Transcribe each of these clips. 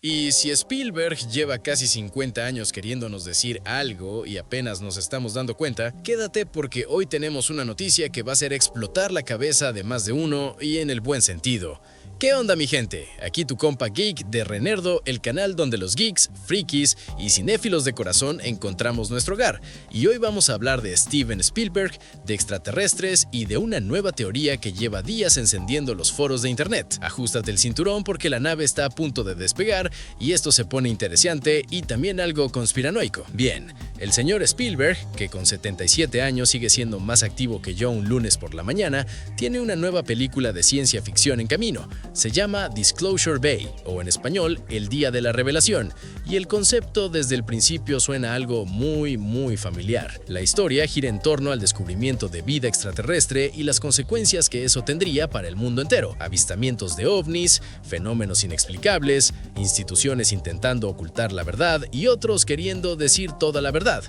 Y si Spielberg lleva casi 50 años queriéndonos decir algo y apenas nos estamos dando cuenta, quédate porque hoy tenemos una noticia que va a hacer explotar la cabeza de más de uno y en el buen sentido. ¿Qué onda, mi gente? Aquí tu compa geek de Renerdo, el canal donde los geeks, frikis y cinéfilos de corazón encontramos nuestro hogar. Y hoy vamos a hablar de Steven Spielberg, de extraterrestres y de una nueva teoría que lleva días encendiendo los foros de internet. Ajustate el cinturón porque la nave está a punto de despegar y esto se pone interesante y también algo conspiranoico. Bien, el señor Spielberg, que con 77 años sigue siendo más activo que yo un lunes por la mañana, tiene una nueva película de ciencia ficción en camino. Se llama Disclosure Day, o en español, El Día de la Revelación, y el concepto desde el principio suena algo muy familiar. La historia gira en torno al descubrimiento de vida extraterrestre y las consecuencias que eso tendría para el mundo entero. Avistamientos de ovnis, fenómenos inexplicables, instituciones intentando ocultar la verdad y otros queriendo decir toda la verdad.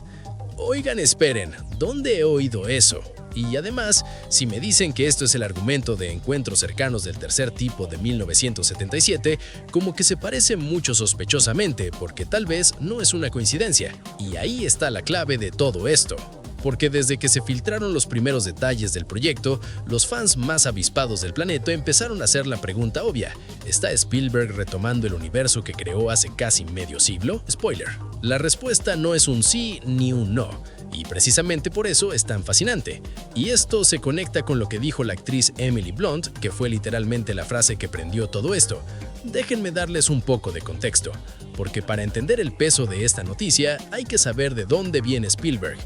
Oigan, esperen, ¿dónde he oído eso? Y además, si me dicen que esto es el argumento de Encuentros cercanos del tercer tipo de 1977, como que se parece mucho sospechosamente, porque tal vez no es una coincidencia. Y ahí está la clave de todo esto. Porque desde que se filtraron los primeros detalles del proyecto, los fans más avispados del planeta empezaron a hacer la pregunta obvia: ¿está Spielberg retomando el universo que creó hace casi medio siglo? Spoiler. La respuesta no es un sí ni un no. Y precisamente por eso es tan fascinante. Y esto se conecta con lo que dijo la actriz Emily Blunt, que fue literalmente la frase que prendió todo esto. Déjenme darles un poco de contexto, porque para entender el peso de esta noticia hay que saber de dónde viene Spielberg.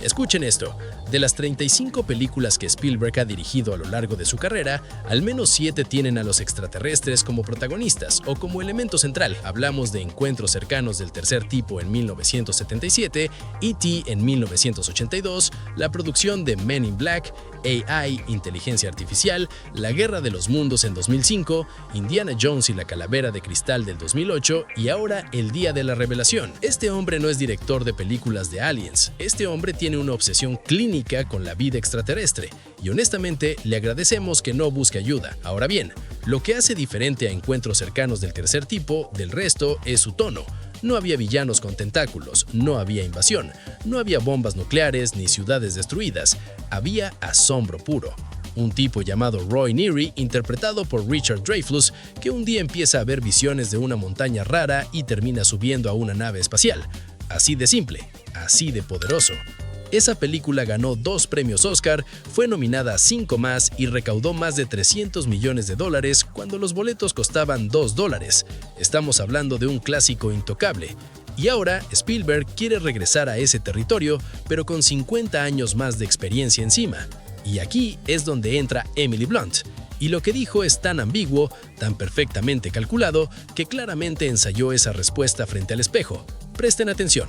Escuchen esto, de las 35 películas que Spielberg ha dirigido a lo largo de su carrera, al menos 7 tienen a los extraterrestres como protagonistas o como elemento central. Hablamos de Encuentros cercanos del tercer tipo en 1977, E.T. en 1982, la producción de Men in Black, AI, inteligencia artificial, La Guerra de los Mundos en 2005, Indiana Jones y la Calavera de Cristal del 2008 y ahora El Día de la Revelación. Este hombre no es director de películas de aliens, este hombre tiene una obsesión clínica con la vida extraterrestre y honestamente le agradecemos que no busque ayuda. Ahora bien, lo que hace diferente a Encuentros cercanos del tercer tipo del resto es su tono. No había villanos con tentáculos, no había invasión, no había bombas nucleares ni ciudades destruidas, había asombro puro. Un tipo llamado Roy Neary, interpretado por Richard Dreyfuss, que un día empieza a ver visiones de una montaña rara y termina subiendo a una nave espacial. Así de simple, así de poderoso. Esa película ganó 2 premios Oscar, fue nominada a 5 más y recaudó más de $300 millones cuando los boletos costaban $2. Estamos hablando de un clásico intocable. Y ahora Spielberg quiere regresar a ese territorio, pero con 50 años más de experiencia encima. Y aquí es donde entra Emily Blunt. Y lo que dijo es tan ambiguo, tan perfectamente calculado, que claramente ensayó esa respuesta frente al espejo. Presten atención.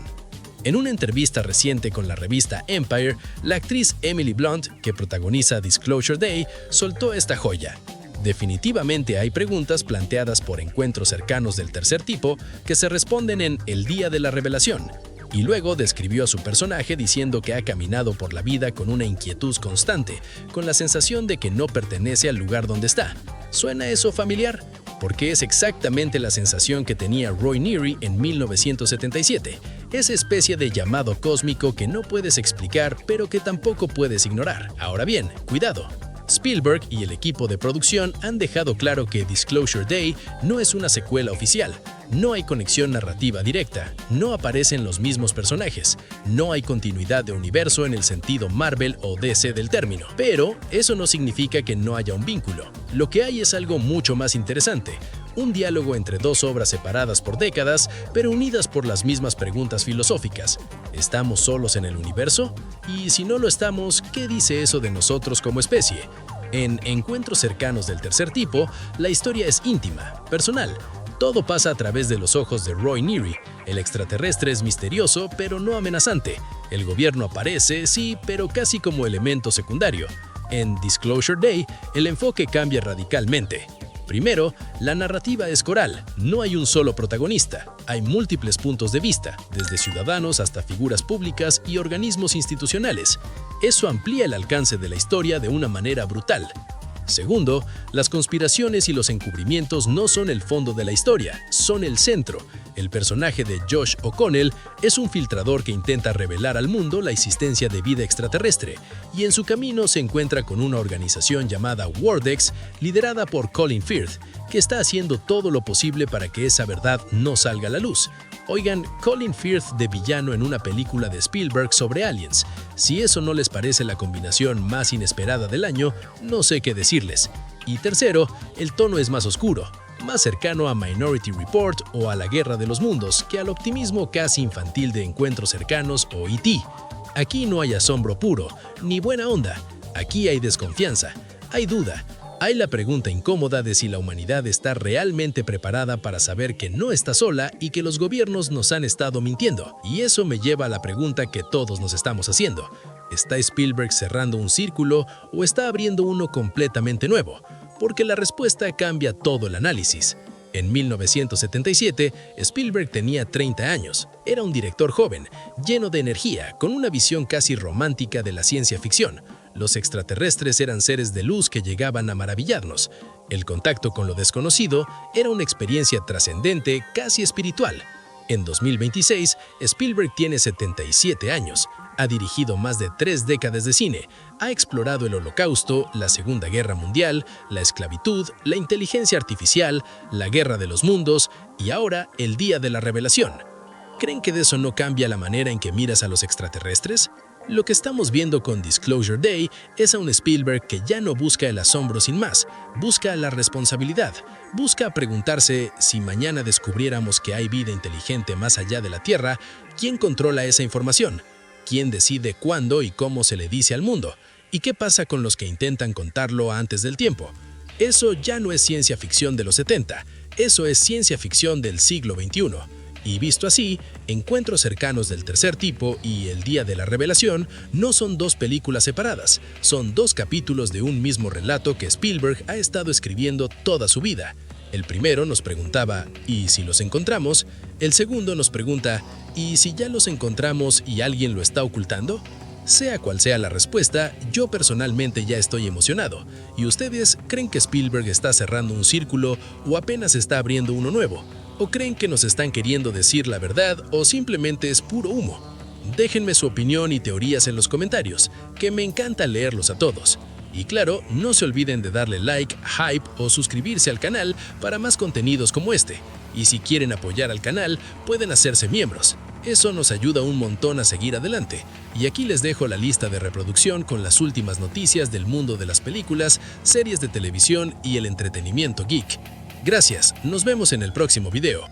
En una entrevista reciente con la revista Empire, la actriz Emily Blunt, que protagoniza Disclosure Day, soltó esta joya. Definitivamente hay preguntas planteadas por Encuentros cercanos del tercer tipo que se responden en El Día de la Revelación. Y luego describió a su personaje diciendo que ha caminado por la vida con una inquietud constante, con la sensación de que no pertenece al lugar donde está. ¿Suena eso familiar? Porque es exactamente la sensación que tenía Roy Neary en 1977, esa especie de llamado cósmico que no puedes explicar pero que tampoco puedes ignorar. Ahora bien, cuidado. Spielberg y el equipo de producción han dejado claro que Disclosure Day no es una secuela oficial. No hay conexión narrativa directa, no aparecen los mismos personajes, no hay continuidad de universo en el sentido Marvel o DC del término. Pero eso no significa que no haya un vínculo. Lo que hay es algo mucho más interesante. Un diálogo entre 2 obras separadas por décadas, pero unidas por las mismas preguntas filosóficas. ¿Estamos solos en el universo? Y si no lo estamos, ¿qué dice eso de nosotros como especie? En Encuentros cercanos del tercer tipo, la historia es íntima, personal. Todo pasa a través de los ojos de Roy Neary. El extraterrestre es misterioso, pero no amenazante. El gobierno aparece, sí, pero casi como elemento secundario. En Disclosure Day, el enfoque cambia radicalmente. Primero, la narrativa es coral, no hay un solo protagonista, hay múltiples puntos de vista, desde ciudadanos hasta figuras públicas y organismos institucionales. Eso amplía el alcance de la historia de una manera brutal. Segundo, las conspiraciones y los encubrimientos no son el fondo de la historia, son el centro. El personaje de Josh O'Connell es un filtrador que intenta revelar al mundo la existencia de vida extraterrestre, y en su camino se encuentra con una organización llamada Wordex, liderada por Colin Firth, que está haciendo todo lo posible para que esa verdad no salga a la luz. Oigan, Colin Firth de villano en una película de Spielberg sobre aliens. Si eso no les parece la combinación más inesperada del año, no sé qué decirles. Y tercero, el tono es más oscuro, más cercano a Minority Report o a La Guerra de los Mundos que al optimismo casi infantil de Encuentros Cercanos o E.T. Aquí no hay asombro puro, ni buena onda. Aquí hay desconfianza, hay duda, hay la pregunta incómoda de si la humanidad está realmente preparada para saber que no está sola y que los gobiernos nos han estado mintiendo. Y eso me lleva a la pregunta que todos nos estamos haciendo. ¿Está Spielberg cerrando un círculo o está abriendo uno completamente nuevo? Porque la respuesta cambia todo el análisis. En 1977, Spielberg tenía 30 años. Era un director joven, lleno de energía, con una visión casi romántica de la ciencia ficción. Los extraterrestres eran seres de luz que llegaban a maravillarnos. El contacto con lo desconocido era una experiencia trascendente, casi espiritual. En 2026, Spielberg tiene 77 años. Ha dirigido más de 3 décadas de cine, ha explorado el Holocausto, la Segunda Guerra Mundial, la esclavitud, la inteligencia artificial, la Guerra de los Mundos y ahora el Día de la Revelación. ¿Creen que de eso no cambia la manera en que miras a los extraterrestres? Lo que estamos viendo con Disclosure Day es a un Spielberg que ya no busca el asombro sin más, busca la responsabilidad, busca preguntarse si mañana descubriéramos que hay vida inteligente más allá de la Tierra, ¿quién controla esa información? ¿Quién decide cuándo y cómo se le dice al mundo? ¿Y qué pasa con los que intentan contarlo antes del tiempo? Eso ya no es ciencia ficción de los 70, eso es ciencia ficción del siglo XXI. Y visto así, Encuentros Cercanos del Tercer Tipo y El Día de la Revelación no son 2 películas separadas, son 2 capítulos de un mismo relato que Spielberg ha estado escribiendo toda su vida. El primero nos preguntaba, ¿y si los encontramos? El segundo nos pregunta, ¿y si ya los encontramos y alguien lo está ocultando? Sea cual sea la respuesta, yo personalmente ya estoy emocionado. ¿Y ustedes creen que Spielberg está cerrando un círculo o apenas está abriendo uno nuevo? ¿O creen que nos están queriendo decir la verdad o simplemente es puro humo? Déjenme su opinión y teorías en los comentarios, que me encanta leerlos a todos. Y claro, no se olviden de darle like, hype o suscribirse al canal para más contenidos como este. Y si quieren apoyar al canal, pueden hacerse miembros. Eso nos ayuda un montón a seguir adelante. Y aquí les dejo la lista de reproducción con las últimas noticias del mundo de las películas, series de televisión y el entretenimiento geek. Gracias, nos vemos en el próximo video.